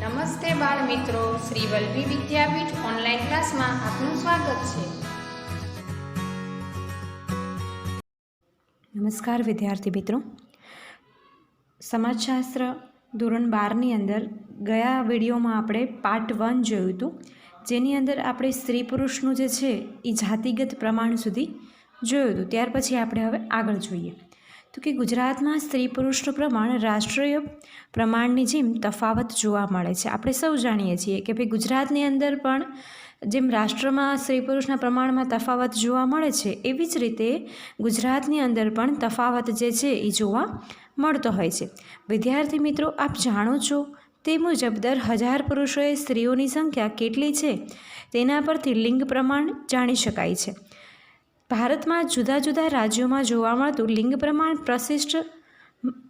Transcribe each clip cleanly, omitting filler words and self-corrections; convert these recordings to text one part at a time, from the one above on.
નમસ્તે બાળ મિત્રો, શ્રી વલ્લભી વિદ્યાપીઠ ઓનલાઈન ક્લાસમાં આપનું સ્વાગત છે। નમસ્કાર વિદ્યાર્થી મિત્રો, સમાજશાસ્ત્ર ધોરણ 12ની અંદર ગયા વિડીયોમાં આપણે પાર્ટ 1 જોયું હતું, જેની અંદર આપણે સ્ત્રી પુરુષનું જે છે એ જાતિગત પ્રમાણ સુધી જોયું હતું। ત્યાર પછી આપણે હવે આગળ જોઈએ તો કે ગુજરાતમાં સ્ત્રી પુરુષનું પ્રમાણ રાષ્ટ્રીય પ્રમાણની જેમ તફાવત જોવા મળે છે। આપણે સૌ જાણીએ છીએ કે ભાઈ ગુજરાતની અંદર પણ જેમ રાષ્ટ્રમાં સ્ત્રી પુરુષના પ્રમાણમાં તફાવત જોવા મળે છે, એવી જ રીતે ગુજરાતની અંદર પણ તફાવત જે છે એ જોવા મળતો હોય છે। વિદ્યાર્થી મિત્રો, આપ જાણો છો તે મુજબ દર 1000 પુરુષોએ સ્ત્રીઓની સંખ્યા કેટલી છે તેના પરથી લિંગ પ્રમાણ જાણી શકાય છે। ભારતમાં જુદા જુદા રાજ્યોમાં જોવા મળતું લિંગ પ્રમાણ પ્રશિષ્ટ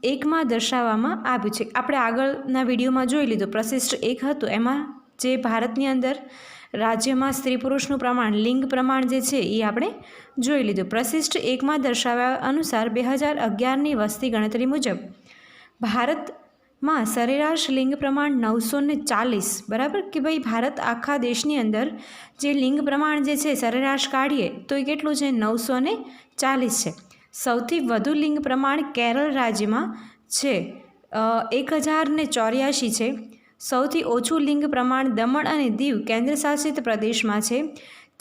1માં દર્શાવવામાં આવ્યું છે। આપણે આગળના વિડીયોમાં જોઈ લીધું, પ્રશિષ્ટ 1 હતું, એમાં જે ભારતની અંદર રાજ્યમાં સ્ત્રી પુરુષનું પ્રમાણ લિંગ પ્રમાણ જે છે એ આપણે જોઈ લીધું। પ્રશિષ્ટ 1માં દર્શાવ્યા અનુસાર 2011ની વસ્તી ગણતરી મુજબ ભારતમાં સરેરાશ લિંગ પ્રમાણ 940, બરાબર કે ભાઈ ભારત આખા દેશની અંદર જે લિંગ પ્રમાણ જે છે સરેરાશ કાઢીએ તો એ કેટલું છે? 940 છે। સૌથી વધુ લિંગ પ્રમાણ કેરળ રાજ્યમાં છે, 1084 છે। સૌથી ઓછું લિંગ પ્રમાણ દમણ અને દીવ કેન્દ્રશાસિત પ્રદેશમાં છે,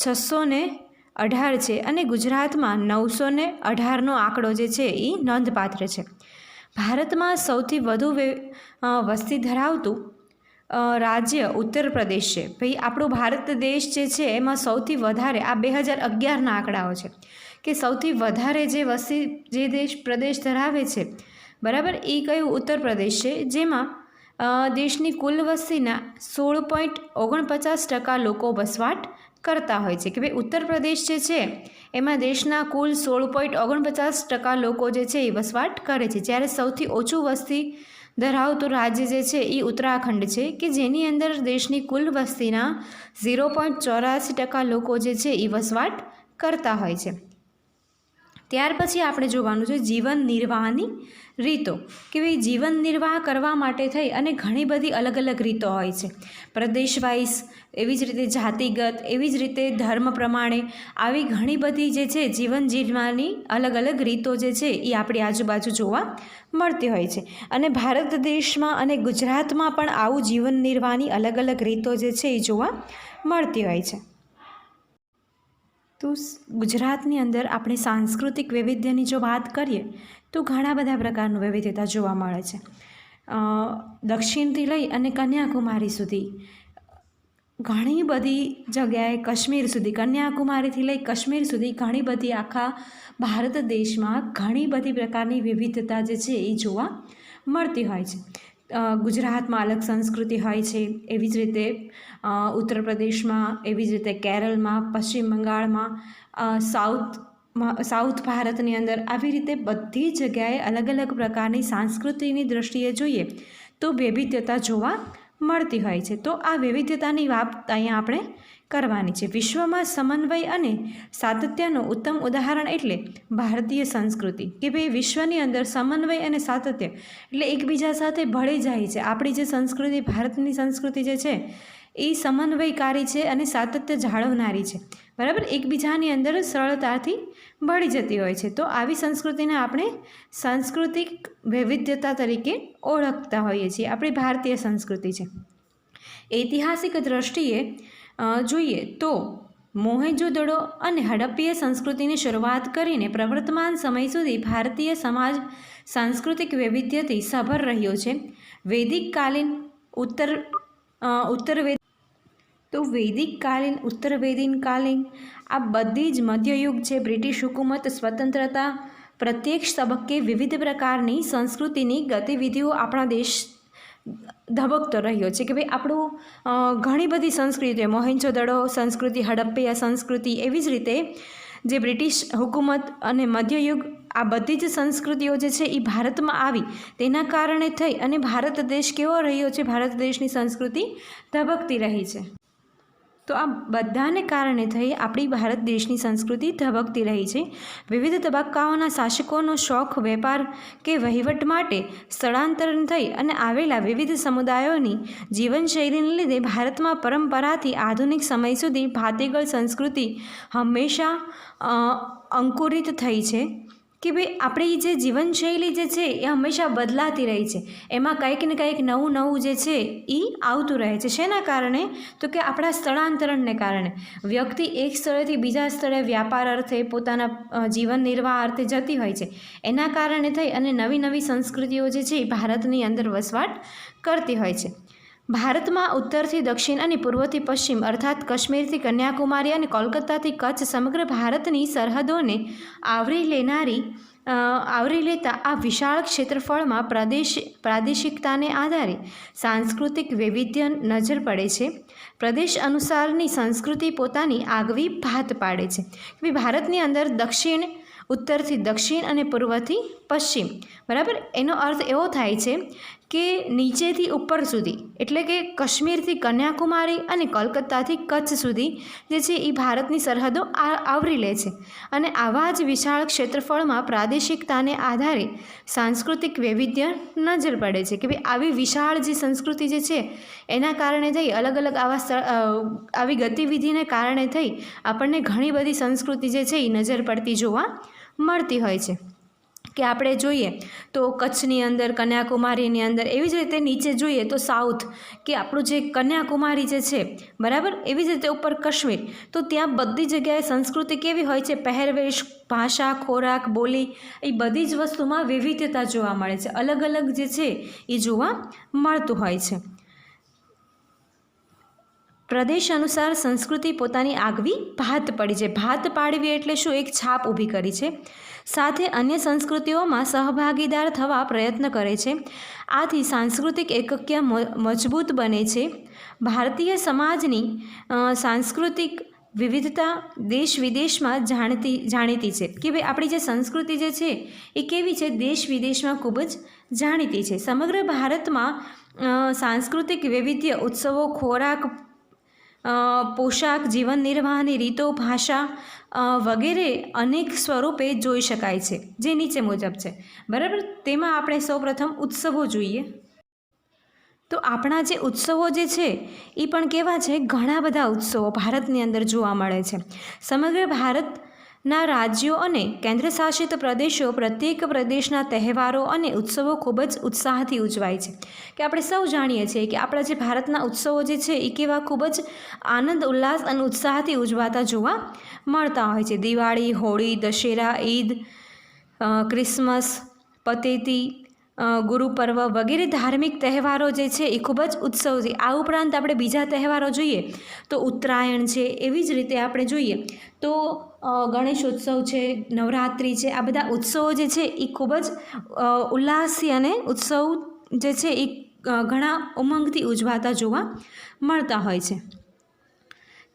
618 છે, અને ગુજરાતમાં 918નો આંકડો જે છે એ નોંધપાત્ર છે। ભારતમાં સૌથી વધુ વસ્તી ધરાવતું રાજ્ય ઉત્તર પ્રદેશ છે। ભાઈ આપણો ભારત દેશ જે છે એમાં સૌથી વધારે આ 2011ના આંકડાઓ છે કે સૌથી વધારે જે વસ્તી જે પ્રદેશ ધરાવે છે, બરાબર, એ કયું? ઉત્તર પ્રદેશ છે, જેમાં દેશની કુલ વસ્તીના 16.49% લોકો વસવાટ કરતા હોય છે। કે ભાઈ ઉત્તર પ્રદેશ જે છે એમાં દેશના કુલ 16.49% લોકો જે છે એ વસવાટ કરે છે, જ્યારે સૌથી ઓછું વસ્તી ધરાવતું રાજ્ય જે છે એ ઉત્તરાખંડ છે કે જેની અંદર દેશની કુલ વસ્તીના 0.84% લોકો જે છે એ વસવાટ કરતા હોય છે। ત્યાર પછી આપણે જોવાનું છે જીવન નિર્વાહની રીતો, કે ભાઈ જીવન નિર્વાહ કરવા માટે થઈ અને ઘણી બધી અલગ અલગ રીતો હોય છે, પ્રદેશ વાઇઝ, એવી જ રીતે જાતિગત, એવી જ રીતે ધર્મ પ્રમાણે, આવી ઘણી બધી જે છે જીવન જીવવાની અલગ અલગ રીતો જે છે એ આપણી આજુબાજુ જોવા મળતી હોય છે। અને ભારત દેશમાં અને ગુજરાતમાં પણ આવું જીવન નિર્વાહની અલગ અલગ રીતો જે છે એ જોવા મળતી હોય છે। તો ગુજરાતની અંદર આપણે સાંસ્કૃતિક વૈવિધ્યની જો વાત કરીએ તો ઘણા બધા પ્રકારનું વૈવિધ્યતા જોવા મળે છે। દક્ષિણથી લઈ અને કન્યાકુમારી સુધી, ઘણી બધી જગ્યાએ કાશ્મીર સુધી, કન્યાકુમારીથી લઈ કાશ્મીર સુધી ઘણી બધી આખા ભારત દેશમાં ઘણી બધી પ્રકારની વિવિધતા જે છે એ જોવા મળતી હોય છે। ગુજરાતમાં અલગ સંસ્કૃતિ હોય છે, એવી જ રીતે ઉત્તર પ્રદેશમાં, એવી જ રીતે કેરળમાં, પશ્ચિમ બંગાળમાં, સાઉથ ભારતની અંદર, આવી રીતે બધી જગ્યાએ અલગ અલગ પ્રકારની સંસ્કૃતિની દૃષ્ટિએ જોઈએ તો વૈવિધ્યતા જોવા મળતી હોય છે। તો આ વૈવિધ્યતાની વાત અહીંયા આપણે કરવાની છે। વિશ્વમાં સમન્વય અને સાતત્યનું ઉત્તમ ઉદાહરણ એટલે ભારતીય સંસ્કૃતિ, કે ભાઈ વિશ્વની અંદર સમન્વય અને સાતત્ય એટલે એકબીજા સાથે ભળી જાય છે। આપણી જે સંસ્કૃતિ, ભારતની સંસ્કૃતિ જે છે એ સમન્વયકારી છે અને સાતત્ય જાળવનારી છે, બરાબર, એકબીજાની અંદર સરળતાથી ભળી જતી હોય છે। તો આવી સંસ્કૃતિને આપણે સાંસ્કૃતિક વૈવિધ્યતા તરીકે ઓળખતા હોઈએ છીએ, આપણી ભારતીય સંસ્કૃતિ છે। ઐતિહાસિક દ્રષ્ટિએ જોઈએ તો મોહેંજો-દડો અને હડપ્પીય સંસ્કૃતિની શરૂઆત કરીને પ્રવર્તમાન સમય સુધી ભારતીય સમાજ સાંસ્કૃતિક વૈવિધ્યથી સભર રહ્યો છે। વૈદિકકાલીન ઉત્તરવેદીનકાલીન આ બધી જ મધ્યયુગ છે, બ્રિટિશ હુકુમત, સ્વતંત્રતા, પ્રત્યક્ષ તબક્કે વિવિધ પ્રકારની સંસ્કૃતિની ગતિવિધિઓ આપણા દેશ ધબકતો રહ્યો છે। કે ભાઈ આપણું ઘણી બધી સંસ્કૃતિઓ, મોહેંજો-દડો સંસ્કૃતિ, હડપ્પીય સંસ્કૃતિ, એવી જ રીતે જે બ્રિટિશ હુકુમત અને મધ્યયુગ, આ બધી જ સંસ્કૃતિઓ જે છે એ ભારતમાં આવી, તેના કારણે થઈ અને ભારત દેશ કેવો રહ્યો છે, ભારત દેશની સંસ્કૃતિ ધબકતી રહી છે। તો આ બધાને કારણે થઈ આપણી ભારત દેશની સંસ્કૃતિ ધબકતી રહી છે. વિવિધ તબક્કાઓના શાસકોનો શોખ વેપાર કે વહીવટ માટે સ્થળાંતરણ થઈ અને આવેલા વિવિધ સમુદાયોની જીવનશૈલીને લીધે ભારતમાં પરંપરાથી આધુનિક સમય સુધી ભાતીગળ સંસ્કૃતિ હંમેશા અંકુરિત થઈ છે કે ભાઈ આપણી જે જીવનશૈલી જે છે એ હંમેશા બદલાતી રહી છે. એમાં કંઈક ને કંઈક નવું નવું જે છે એ આવતું રહે છે. શેના કારણે? તો કે આપણા સ્થળાંતરણને કારણે. વ્યક્તિ એક સ્થળેથી બીજા સ્થળે વ્યાપાર અર્થે પોતાના જીવન નિર્વાહ અર્થે જતી હોય છે. એના કારણે થઈ અને નવી નવી સંસ્કૃતિઓ જે છે એ ભારતની અંદર વસવાટ કરતી હોય છે. ભારતમાં ઉત્તરથી દક્ષિણ અને પૂર્વથી પશ્ચિમ અર્થાત કાશ્મીરથી કન્યાકુમારી અને કોલકાતાથી કચ્છ સમગ્ર ભારતની સરહદોને આવરી લેતા આ વિશાળ ક્ષેત્રફળમાં પ્રાદેશિકતાને આધારે સાંસ્કૃતિક વૈવિધ્ય નજર પડે છે. પ્રદેશ અનુસારની સંસ્કૃતિ પોતાની આગવી ભાત પાડે છે. ભારતની અંદર ઉત્તરથી દક્ષિણ અને પૂર્વથી પશ્ચિમ, બરાબર. એનો અર્થ એવો થાય છે કે નીચેથી ઉપર સુધી, એટલે કે કાશ્મીરથી કન્યાકુમારી અને કોલકાતાથી કચ્છ સુધી જે છે એ ભારતની સરહદો આવરી લે છે. અને આવા જ વિશાળ ક્ષેત્રફળમાં પ્રાદેશિકતાને આધારે સાંસ્કૃતિક વૈવિધ્ય નજર પડે છે કે ભાઈ આવી વિશાળ જે સંસ્કૃતિ જે છે એના કારણે થઈ અલગ અલગ આવી ગતિવિધિને કારણે થઈ આપણને ઘણી બધી સંસ્કૃતિ જે છે એ નજર પડતી જોવા મળતી હોય છે. કે આપણે જોઈએ તો કચ્છની અંદર, કન્યાકુમારીની અંદર, એવી જ રીતે નીચે જોઈએ તો સાઉથ કે આપણું જે કન્યાકુમારી જે છે, બરાબર, એવી જ રીતે ઉપર કાશ્મીર. તો ત્યાં બધી જગ્યાએ સંસ્કૃતિ કેવી હોય છે? પહેરવેશ, ભાષા, ખોરાક, બોલી, એ બધી જ વસ્તુમાં વિવિધતા જોવા મળે છે. અલગ અલગ જે છે એ જોવા મળતું હોય છે. પ્રદેશ અનુસાર સંસ્કૃતિ પોતાની આગવી ભાત પડી છે. ભાત પાડવી એટલે શું? એક છાપ ઊભી કરી છે. સાથે અન્ય સંસ્કૃતિઓમાં સહભાગીદાર થવા પ્રયત્ન કરે છે. આથી સાંસ્કૃતિક એકક્ય મજબૂત બને છે. ભારતીય સમાજની સાંસ્કૃતિક વિવિધતા દેશ વિદેશમાં જાણીતી છે કે ભાઈ આપણી જે સંસ્કૃતિ જે છે એ કેવી છે? દેશ વિદેશમાં ખૂબ જ જાણીતી છે. સમગ્ર ભારતમાં સાંસ્કૃતિક વૈવિધ્ય, ઉત્સવો, ખોરાક, પોશાક, જીવન નિર્વાહની રીતો, ભાષા વગેરે અનેક સ્વરૂપે જોઈ શકાય છે, જે નીચે મુજબ છે, બરાબર. તેમાં આપણે સૌપ્રથમ ઉત્સવો જોઈએ. તો આપણા જે ઉત્સવો જે છે એ પણ કેવા છે? ઘણા બધા ઉત્સવો ભારતની અંદર જોવા મળે છે. સમગ્ર ભારતના રાજ્યો અને કેન્દ્રશાસિત પ્રદેશો પ્રત્યેક પ્રદેશના તહેવારો અને ઉત્સવો ખૂબ જ ઉત્સાહથી ઉજવાય છે. કે આપણે સૌ જાણીએ છીએ કે આપણા જે ભારતના ઉત્સવો જે છે એ કેવા ખૂબ જ આનંદ, ઉલ્લાસ અને ઉત્સાહથી ઉજવાતા જોવા મળતા હોય છે. દિવાળી, હોળી, દશેરા, ઈદ, ક્રિસમસ, પતેતી, ગુરુપર્વ વગેરે ધાર્મિક તહેવારો જે છે એ ખૂબ જ ઉત્સવથી. આ ઉપરાંત આપણે બીજા તહેવારો જોઈએ તો ઉત્તરાયણ છે, એવી જ રીતે આપણે જોઈએ તો ગણેશોત્સવ છે, નવરાત્રિ છે. આ બધા ઉત્સવો જે છે એ ખૂબ જ ઉલ્લાસથી અને ઉત્સવ જે છે એ ઘણા ઉમંગથી ઉજવાતા જોવા મળતા હોય છે.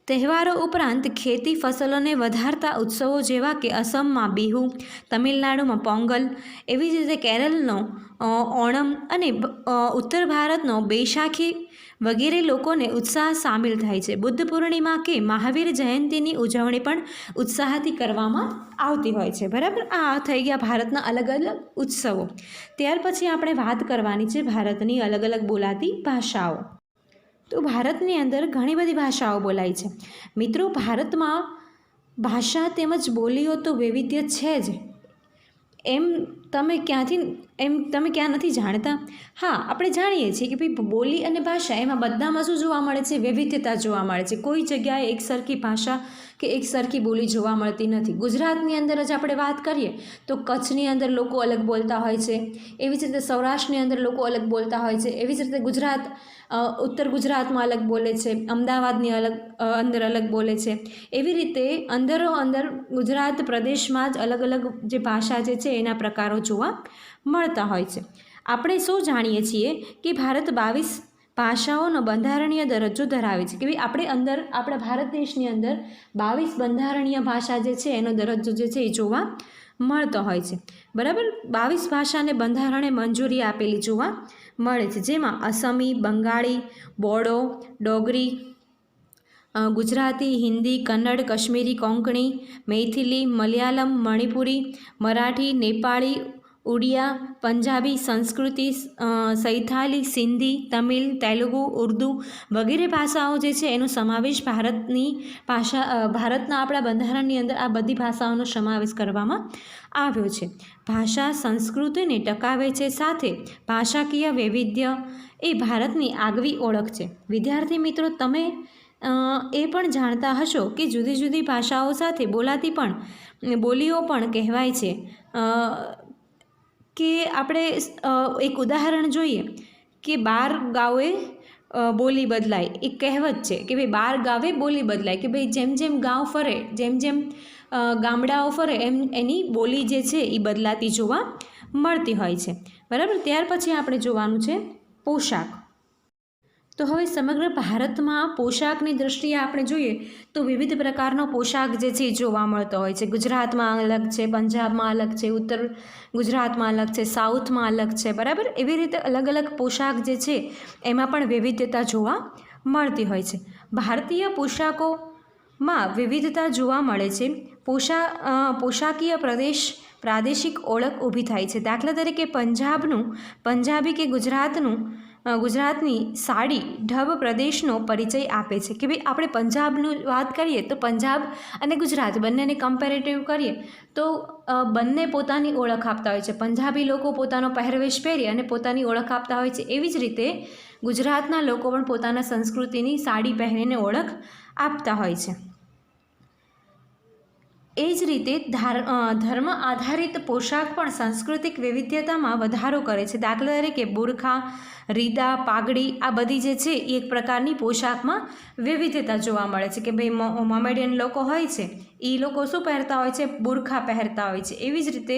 તહેવારો ઉપરાંત ખેતી ફસલોને વધારતા ઉત્સવો જેવા કે અસમમાં બિહુ, તમિલનાડુમાં પોંગલ, એવી જ રીતે કેરળનો ઓણમ અને ઉત્તર ભારતનો બૈશાખી વગેરે લોકોને ઉત્સાહ સામેલ થાય છે. બુદ્ધ પૂર્ણિમા કે મહાવીર જયંતીની ઉજવણી પણ ઉત્સાહથી કરવામાં આવતી હોય છે, બરાબર. આ થઈ ગયા ભારતના અલગ અલગ ઉત્સવો. ત્યાર પછી આપણે વાત કરવાની છે ભારતની અલગ અલગ બોલાતી ભાષાઓ. તો ભારતની અંદર ઘણી બધી ભાષાઓ બોલાય છે. મિત્રો, ભારતમાં ભાષા તેમજ બોલીઓ તો વૈવિધ્ય છે જ. તમે ક્યાં નથી જાણતા? હા, આપણે જાણીએ છીએ કે ભાઈ બોલી અને ભાષા એમાં બધામાં શું જોવા મળે છે? વૈવિધ્યતા જોવા મળે છે. કોઈ જગ્યાએ એક સરખી ભાષા કે એક સરખી બોલી જોવા મળતી નથી. ગુજરાતની અંદર જ આપણે વાત કરીએ તો કચ્છની અંદર લોકો અલગ બોલતા હોય છે, એવી જ રીતે સૌરાષ્ટ્રની અંદર લોકો અલગ બોલતા હોય છે, એવી જ રીતે ઉત્તર ગુજરાતમાં અલગ બોલે છે, અમદાવાદની અંદર અલગ બોલે છે. એવી રીતે અંદર ગુજરાત પ્રદેશમાં જ અલગ અલગ જે ભાષા જે છે એના પ્રકારો જોવા મળતા હોય છે. આપણે શું જાણીએ છીએ કે ભારત 22 ભાષાઓનો બંધારણીય દરજ્જો ધરાવે છે. કે ભાઈ આપણા ભારત દેશની અંદર 22 બંધારણીય ભાષા જે છે એનો દરજ્જો જે છે એ જોવા મળતો હોય છે, બરાબર. 22 ભાષાને બંધારણે મંજૂરી આપેલી જોવા મળે છે, જેમાં અસમી, બંગાળી, બોડો, ડોગરી, ગુજરાતી, હિન્દી, કન્નડ, કશ્મીરી, કોંકણી, મૈથિલી, મલયાલમ, મણિપુરી, મરાઠી, નેપાળી, ઉડિયા, પંજાબી, સંસ્કૃતિ, સૈથાલી, સિંધી, તમિલ, તેલુગુ, ઉર્દુ વગેરે ભાષાઓ જે છે એનો સમાવેશ ભારતના આપણા બંધારણની અંદર આ બધી ભાષાઓનો સમાવેશ કરવામાં આવ્યો છે. ભાષા સંસ્કૃતિને ટકાવે છે, સાથે ભાષાકીય વૈવિધ્ય એ ભારતની આગવી ઓળખ છે. વિદ્યાર્થી મિત્રો, તમે એ પણ જાણતા હશો કે જુદી જુદી ભાષાઓ સાથે બોલાતી પણ બોલીઓ પણ કહેવાય છે. કે આપણે એક ઉદાહરણ જોઈએ કે 12 ગાવે બોલી બદલાય. એક કહેવત છે કે ભાઈ 12 ગાવે બોલી બદલાય, કે ભાઈ જેમ જેમ ગાંવ ફરે, જેમ જેમ ગામડાઓ ફરે એમ એની બોલી જે છે એ બદલાતી જોવા મળતી હોય છે. બરાબર. ત્યાર પછી આપણે જોવાનું છે પોશાક. તો હવે સમગ્ર ભારતમાં પોશાકની દૃષ્ટિએ આપણે જોઈએ તો વિવિધ પ્રકારનો પોશાક જે છે એ જોવા મળતો હોય છે. ગુજરાતમાં અલગ છે, પંજાબમાં અલગ છે, ઉત્તર ગુજરાતમાં અલગ છે, સાઉથમાં અલગ છે. બરાબર. એવી રીતે અલગ અલગ પોશાક જે છે એમાં પણ વિવિધતા જોવા મળતી હોય છે. ભારતીય પોશાકોમાં વિવિધતા જોવા મળે છે. પોશાકીય પ્રાદેશિક ઓળખ ઊભી થાય છે. દાખલા તરીકે પંજાબી કે ગુજરાતની સાડી ઢબ પ્રદેશનો પરિચય આપે છે. કે ભાઈ આપણે પંજાબનું વાત કરીએ તો પંજાબ અને ગુજરાત બંનેને કમ્પેરેટિવ કરીએ તો બંને પોતાની ઓળખ આપતા હોય છે. પંજાબી લોકો પોતાનો પહેરવેશ પહેરી અને પોતાની ઓળખ આપતા હોય છે. એવી જ રીતે ગુજરાતના લોકો પણ પોતાના સંસ્કૃતિની સાડી પહેરીને ઓળખ આપતા હોય છે. એ જ રીતે ધર્મ આધારિત પોશાક પણ સાંસ્કૃતિક વૈવિધ્યતામાં વધારો કરે છે. દાખલા તરીકે બુરખા, રીદા, પાઘડી આ બધી જે છે એ એક પ્રકારની પોશાકમાં વિવિધતા જોવા મળે છે. કે ભાઈ મોમેડિયન લોકો હોય છે એ લોકો શું પહેરતા હોય છે? બુરખા પહેરતા હોય છે. એવી જ રીતે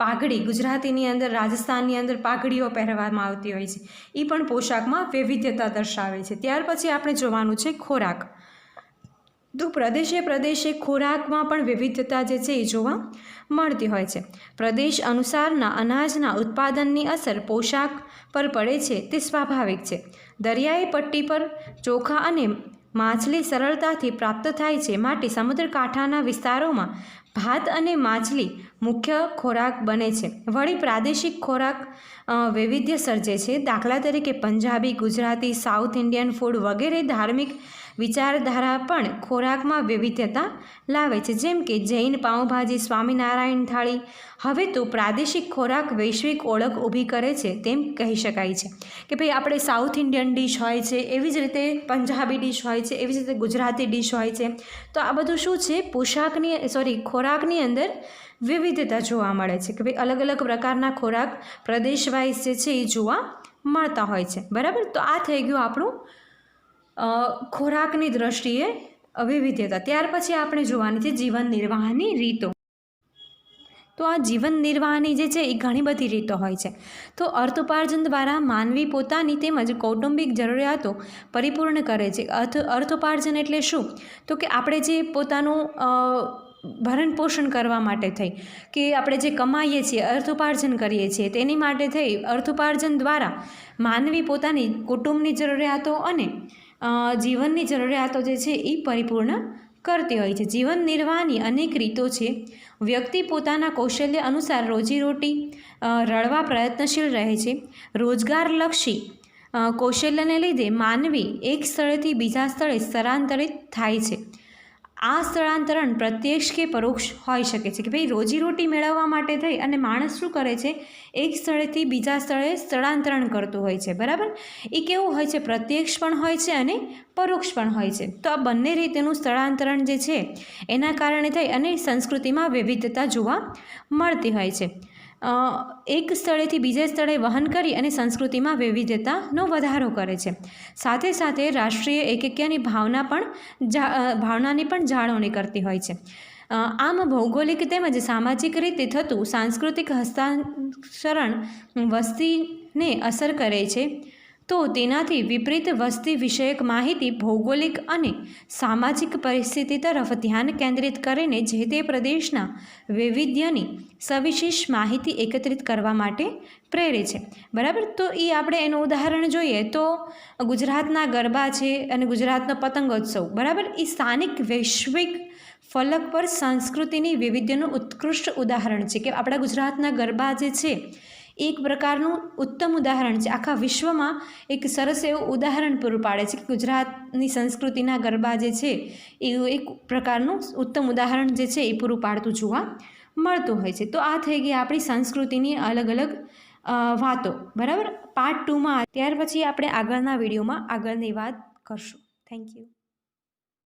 પાઘડી ગુજરાતીની અંદર, રાજસ્થાનની અંદર પાઘડીઓ પહેરવામાં આવતી હોય છે. એ પણ પોશાકમાં વૈવિધ્યતા દર્શાવે છે. ત્યાર પછી આપણે જોવાનું છે ખોરાક. તો પ્રદેશે ખોરાકમાં પણ વિવિધતા જે છે એ જોવા મળતી હોય છે. પ્રદેશ અનુસારના અનાજના ઉત્પાદનની અસર પોશાક પર પડે છે તે સ્વાભાવિક છે. દરિયાઈ પટ્ટી પર ચોખા અને માછલી સરળતાથી પ્રાપ્ત થાય છે, માટે સમુદ્રકાંઠાના વિસ્તારોમાં ભાત અને માછલી મુખ્ય ખોરાક બને છે. વળી પ્રાદેશિક ખોરાક વૈવિધ્ય સર્જે છે. દાખલા તરીકે Punjabi, Gujarati, south Indian food વગેરે ધાર્મિક વિચારધારા પણ ખોરાકમાં વૈવિધ્યતા લાવે છે. જેમ કે જૈન પાઉંભાજી, સ્વામિનારાયણ થાળી. હવે તો પ્રાદેશિક ખોરાક વૈશ્વિક ઓળખ ઊભી કરે છે તેમ કહી શકાય છે. કે ભાઈ આપણે સાઉથ ઇન્ડિયન ડીશ હોય છે, એવી જ રીતે પંજાબી ડીશ હોય છે, એવી જ રીતે ગુજરાતી ડીશ હોય છે. તો આ બધું શું છે? ખોરાકની અંદર વિવિધતા જોવા મળે છે. કે ભાઈ અલગ અલગ પ્રકારના ખોરાક પ્રદેશ વાઇઝ જે છે એ જોવા મળતા હોય છે. બરાબર. તો આ થઈ ગયું આપણું ખોરાકની દ્રષ્ટિએ વિવિધતા. ત્યાર પછી આપણે જોવાની છે જીવન નિર્વાહની રીતો. તો આ જીવન નિર્વાહની જે છે એ ઘણી બધી રીતો હોય છે. તો અર્થોપાર્જન દ્વારા માનવી પોતાની તેમજ કૌટુંબિક જરૂરિયાતો પરિપૂર્ણ કરે છે. અર્થોપાર્જન એટલે શું? તો કે આપણે જે પોતાનું ભરણ પોષણ કરવા માટે થઈ કે આપણે જે કમાઈએ છીએ, અર્થોપાર્જન કરીએ છીએ, તેની માટે થઈ અર્થોપાર્જન દ્વારા માનવી પોતાની કુટુંબની જરૂરિયાતો અને જીવનની જરૂરિયાતો જે છે એ પરિપૂર્ણ કરતી હોય છે. જીવન નિર્વાહની અનેક રીતો છે. વ્યક્તિ પોતાના કૌશલ્ય અનુસાર રોજીરોટી રળવા પ્રયત્નશીલ રહે છે. રોજગારલક્ષી કૌશલ્યને લીધે માનવી એક સ્થળેથી બીજા સ્થળે સ્થળાંતરિત થાય છે. આ સ્થળાંતરણ પ્રત્યક્ષ કે પરોક્ષ હોઈ શકે છે. કે ભાઈ રોજીરોટી મેળવવા માટે થઈ અને માણસ શું કરે છે? એક સ્થળેથી બીજા સ્થળે સ્થળાંતરણ કરતું હોય છે. બરાબર. એ કેવું હોય છે? પ્રત્યક્ષ પણ હોય છે અને પરોક્ષ પણ હોય છે. તો આ બંને રીતેનું સ્થળાંતરણ જે છે એના કારણે થઈ અને સંસ્કૃતિમાં વિવિધતા જોવા મળતી હોય છે. એક સ્થળેથી બીજા સ્થળે વહન કરી અને સંસ્કૃતિમાં વૈવિધ્યતાનો વધારો કરે છે. સાથે સાથે રાષ્ટ્રીય એકૈક્યની ભાવનાની પણ જાળવણી કરતી હોય છે. આમ ભૌગોલિક તેમજ સામાજિક રીતે થતું સાંસ્કૃતિક હસ્તાંતરણ વસ્તીને અસર કરે છે. તો તેનાથી વિપરીત વસ્તી વિષયક માહિતી ભૌગોલિક અને સામાજિક પરિસ્થિતિ તરફ ધ્યાન કેન્દ્રિત કરીને જે તે પ્રદેશના વૈવિધ્યની સવિશેષ માહિતી એકત્રિત કરવા માટે પ્રેરે છે. બરાબર. તો એ આપણે એનું ઉદાહરણ જોઈએ તો ગુજરાતના ગરબા છે અને ગુજરાતનો પતંગોત્સવ, બરાબર, એ સ્થાનિક વૈશ્વિક ફલક પર સંસ્કૃતિની વૈવિધ્યનું ઉત્કૃષ્ટ ઉદાહરણ છે કે આપણા ગુજરાતના ગરબા જે છે એક પ્રકારનું ઉત્તમ ઉદાહરણ છે, આખા વિશ્વમાં એક સરસ એવું ઉદાહરણ પૂરું પાડે છે કે ગુજરાતની સંસ્કૃતિના ગરબા જે છે એ એક પ્રકારનું ઉત્તમ ઉદાહરણ જે છે એ પૂરું પાડતું જોવા મળતું હોય છે. તો આ થઈ ગઈ આપણી સંસ્કૃતિની અલગ અલગ વાતો. બરાબર. પાર્ટ 2માં ત્યાર પછી આપણે આગળના વિડીયોમાં આગળની વાત કરશું. Thank you.